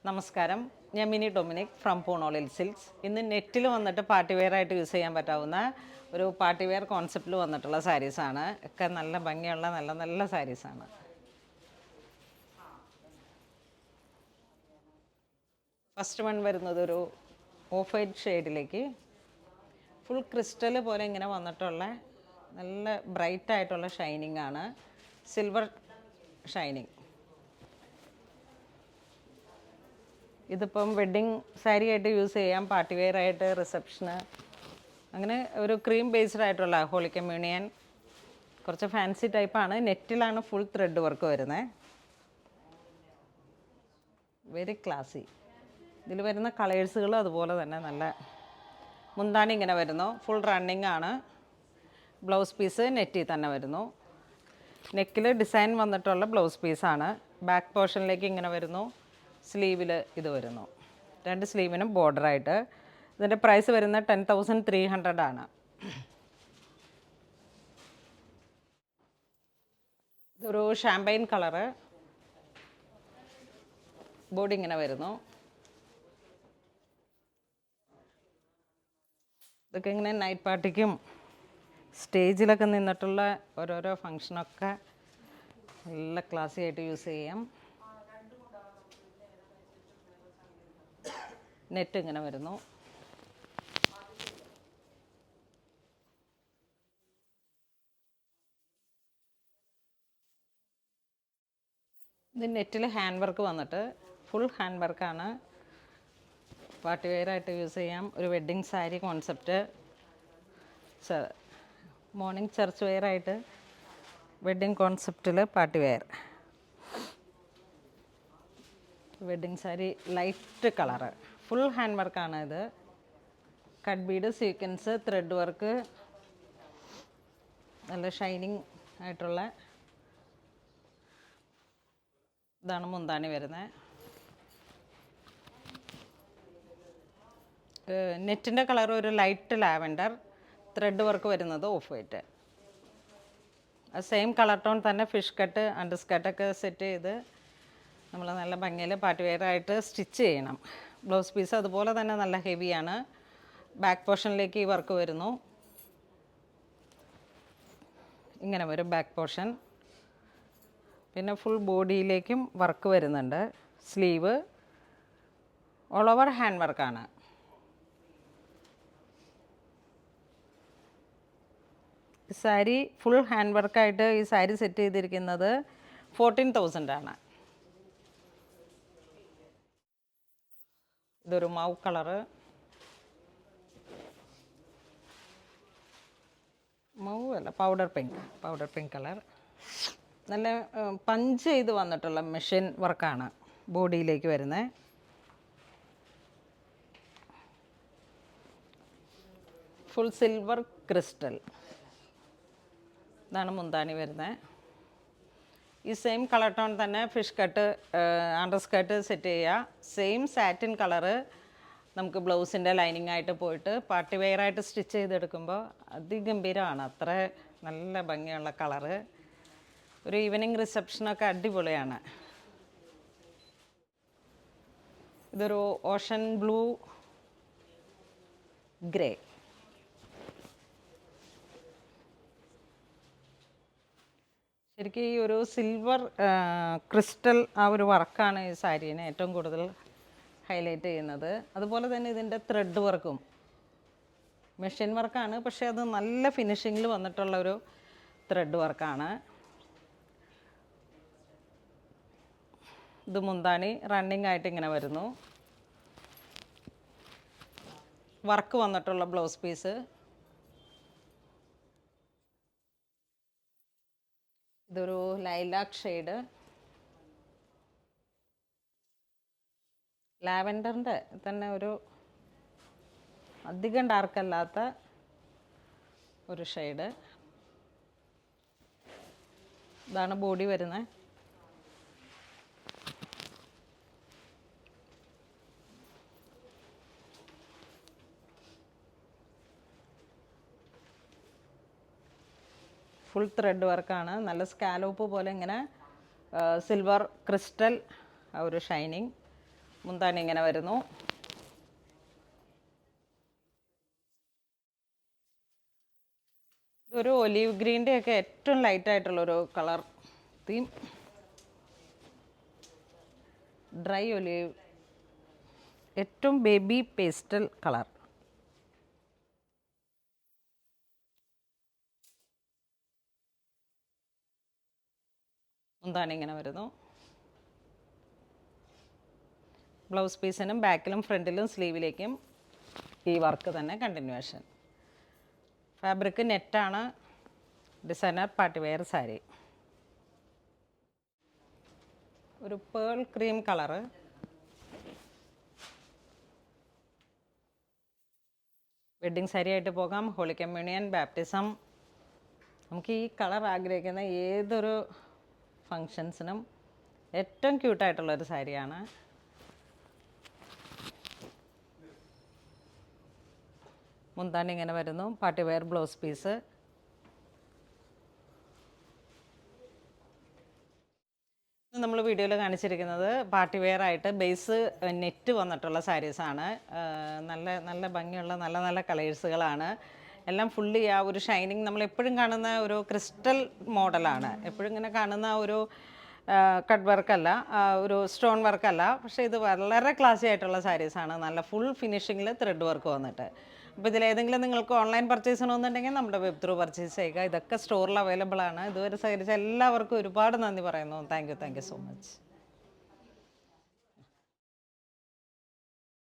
നമസ്കാരം, ഞാൻ mini Dominic from പൂണോളിൽ silks. ഇന്ന് നെറ്റിൽ വന്നിട്ട് പാർട്ടി വെയർ ആയിട്ട് യൂസ് ചെയ്യാൻ പറ്റാവുന്ന ഒരു പാർട്ടി വെയർ കോൺസെപ്റ്റിൽ വന്നിട്ടുള്ള സാരീസാണ്. ഒക്കെ നല്ല ഭംഗിയുള്ള നല്ല നല്ല സാരീസാണ്. ഫസ്റ്റ് വൺ വരുന്നത് ഒരു ഓഫ് വൈറ്റ് ഷെയ്ഡിലേക്ക് ഫുൾ ക്രിസ്റ്റൽ പോലെ ഇങ്ങനെ വന്നിട്ടുള്ള നല്ല ബ്രൈറ്റ് ആയിട്ടുള്ള ഷൈനിങ് ആണ്. Silver shining. ഇതിപ്പം വെഡ്ഡിങ് സാരി ആയിട്ട് യൂസ് ചെയ്യാം, പാർട്ടി വെയർ ആയിട്ട്, റിസപ്ഷന്, അങ്ങനെ ഒരു ക്രീം ബേസ്ഡ് ആയിട്ടുള്ള ഹോളി കമ്മ്യൂണിയൻ, കുറച്ച് ഫാൻസി ടൈപ്പാണ്. നെറ്റിലാണ് ഫുൾ ത്രെഡ് വർക്ക് വരുന്നത്. വെരി ക്ലാസി. ഇതിൽ വരുന്ന കളേഴ്സുകൾ അതുപോലെ തന്നെ നല്ല മുന്താണി ഇങ്ങനെ വരുന്നു. ഫുൾ റണ്ണിങ് ആണ്. ബ്ലൗസ് പീസ് നെറ്റിൽ തന്നെ വരുന്നു. നെക്കിൽ ഡിസൈൻ വന്നിട്ടുള്ള ബ്ലൗസ് പീസാണ്. ബാക്ക് പോർഷനിലേക്ക് ഇങ്ങനെ വരുന്നു. സ്ലീവിൽ ഇത് വരുന്നു. രണ്ട് സ്ലീവിനും ബോർഡറായിട്ട്. ഇതിൻ്റെ പ്രൈസ് വരുന്നത് 10,300 ആണ്. ഇതൊരു ഷാമ്പൈൻ കളറ്. ബോഡി ഇങ്ങനെ വരുന്നു. ഇതൊക്കെ ഇങ്ങനെ നൈറ്റ് പാർട്ടിക്കും സ്റ്റേജിലൊക്കെ നിന്നിട്ടുള്ള ഓരോരോ ഫങ്ഷനൊക്കെ നല്ല ക്ലാസി ആയിട്ട് യൂസ് ചെയ്യാം. നെറ്റ് ഇങ്ങനെ വരുന്നു. ഇത് നെറ്റിൽ ഹാൻഡ് വർക്ക് വന്നിട്ട് ഫുൾ ഹാൻഡ് വർക്കാണ്. പാർട്ടി വെയർ ആയിട്ട് യൂസ് ചെയ്യാം. ഒരു wedding sari concept, morning church wear ആയിട്ട് വെഡ്ഡിങ് കോൺസെപ്റ്റിൽ party wear. Wedding sari light colour, full hand വർക്കാണ്. ഇത് cut bead, sequence, thread work, നല്ല ഷൈനിങ് ആയിട്ടുള്ള ഇതാണ് മുന്താണി വരുന്നത്. നെറ്റിൻ്റെ കളർ ഒരു ലൈറ്റ് ലാവൻഡർ, ത്രെഡ് വർക്ക് വരുന്നത് off white. Same colour tone തന്നെ ഫിഷ് കട്ട്, അണ്ടർ സ്കർട്ടൊക്കെ സെറ്റ് ചെയ്ത് നമ്മൾ നല്ല ഭംഗിയിൽ പാർട്ടി വെയർ ആയിട്ട് സ്റ്റിച്ച് ചെയ്യണം. ബ്ലൗസ് പീസ് അതുപോലെ തന്നെ നല്ല ഹെവിയാണ്. ബാക്ക് പോർഷനിലേക്ക് ഈ വർക്ക് വരുന്നു. ഇങ്ങനെ വരും ബാക്ക് പോർഷൻ. പിന്നെ ഫുൾ ബോഡിയിലേക്കും വർക്ക് വരുന്നുണ്ട്. സ്ലീവ് ഓൾ ഓവർ ഹാൻഡ് വർക്കാണ്. ഈ സാരി ഫുൾ ഹാൻഡ് വർക്കായിട്ട് ഈ സാരി സെറ്റ് ചെയ്തിരിക്കുന്നത് 14,000 ആണ്. ഇതൊരു മൗ കളറ്, മൗ അല്ല പൗഡർ പിങ്ക് കളർ. നല്ല പഞ്ച് ചെയ്ത് വന്നിട്ടുള്ള മെഷീൻ വർക്കാണ് ബോഡിയിലേക്ക് വരുന്നത്. Full silver crystal. ഇതാണ് മുന്താണി വരുന്നത്. ഈ സെയിം കളർ ടോൺ തന്നെ fish cut, under skirt set ചെയ്യുക. സെയിം സാറ്റിൻ കളറ് നമുക്ക് ബ്ലൗസിൻ്റെ ലൈനിങ് ആയിട്ട് പോയിട്ട് പാർട്ടി വെയർ ആയിട്ട് സ്റ്റിച്ച് ചെയ്തെടുക്കുമ്പോൾ അതിഗംഭീരമാണ്. അത്ര നല്ല ഭംഗിയുള്ള കളറ്. ഒരു ഈവനിങ് റിസപ്ഷനൊക്കെ അടിപൊളിയാണ്. ഇതൊരു ഓഷൻ ബ്ലൂ ഗ്രേ. ശരിക്കും ഈ ഒരു സിൽവർ ക്രിസ്റ്റൽ ആ ഒരു വർക്കാണ് ഈ സാരീനെ ഏറ്റവും കൂടുതൽ ഹൈലൈറ്റ് ചെയ്യുന്നത്. അതുപോലെ തന്നെ ഇതിൻ്റെ ത്രെഡ് വർക്കും മെഷീൻ വർക്കാണ്, പക്ഷേ അത് നല്ല ഫിനിഷിങ്ങിൽ വന്നിട്ടുള്ളൊരു ത്രെഡ് വർക്കാണ്. ഇത് മുന്താണി റണ്ണിങ് ആയിട്ട് ഇങ്ങനെ വരുന്നു. വർക്ക് വന്നിട്ടുള്ള ബ്ലൗസ് പീസ്. ഇതൊരു ലൈലാക്ക് ഷെയ്ഡ്, ലാവൻഡറിൻ്റെ തന്നെ ഒരു അധികം ഡാർക്കല്ലാത്ത ഒരു ഷെയ്ഡ്. ഇതാണ് ബോഡി വരുന്നത്. ഫുൾ ത്രെഡ് വർക്കാണ്. നല്ല സ്കാലോപ്പ് പോലെ ഇങ്ങനെ സിൽവർ ക്രിസ്റ്റൽ ആ ഒരു ഷൈനിങ്. മുന്താണി ഇങ്ങനെ വരുന്നു. ഇതൊരു ഒലീവ് ഗ്രീൻ്റെ ഒക്കെ ഏറ്റവും ലൈറ്റായിട്ടുള്ളൊരു കളർ തീം. ഡ്രൈ ഒലീവ്, ഏറ്റവും ബേബി പേസ്റ്റൽ കളർ. മുന്താണി ഇങ്ങനെ വരുന്നു. ബ്ലൗസ് പീസിനും ബാക്കിലും ഫ്രണ്ടിലും സ്ലീവിലേക്കും ഈ വർക്ക് തന്നെ കണ്ടിന്യൂവേഷൻ. ഫാബ്രിക് നെറ്റാണ്. Designer party wear sari. ഒരു pearl cream colour. Wedding sari ആയിട്ട് പോകാം, ഹോളി കമ്മ്യൂണിയൻ, ബാപ്റ്റിസം. നമുക്ക് ഈ കളർ ആഗ്രഹിക്കുന്ന ഏതൊരു ഫങ്ഷൻസിനും ഏറ്റവും ക്യൂട്ടായിട്ടുള്ളൊരു സാരിയാണ്. മുന്താണി ഇങ്ങനെ വരുന്നു. Party wear blouse piece. നമ്മൾ വീഡിയോയിൽ കാണിച്ചിരിക്കുന്നത് പാർട്ടി വെയർ ആയിട്ട് ബേസ് നെറ്റ് വന്നിട്ടുള്ള സാരീസാണ്. നല്ല നല്ല ഭംഗിയുള്ള നല്ല നല്ല കളേഴ്സുകളാണ്. എല്ലാം ഫുള്ളി ആ ഒരു ഷൈനിങ് നമ്മളെപ്പോഴും കാണുന്ന ഒരു ക്രിസ്റ്റൽ മോഡലാണ്. എപ്പോഴും ഇങ്ങനെ കാണുന്ന ഒരു കട്ട് വർക്കല്ല, ഒരു സ്റ്റോൺ വർക്കല്ല. പക്ഷേ ഇത് വളരെ ക്ലാസി ആയിട്ടുള്ള സാരീസാണ്. നല്ല ഫുൾ ഫിനിഷിങ്ങിൽ ത്രെഡ് വർക്ക് വന്നിട്ട്. അപ്പോൾ ഇതിലേതെങ്കിലും നിങ്ങൾക്ക് ഓൺലൈൻ പർച്ചേസ് ചെയ്യണമെന്നുണ്ടെങ്കിൽ നമ്മുടെ വെബ് ത്രൂ പർച്ചേസ് ചെയ്യുക. ഇതൊക്കെ സ്റ്റോറിൽ അവൈലബിൾ ആണ്. ഇതുവരെ സഹകരിച്ച എല്ലാവർക്കും ഒരുപാട് നന്ദി പറയുന്നു. Thank you so much.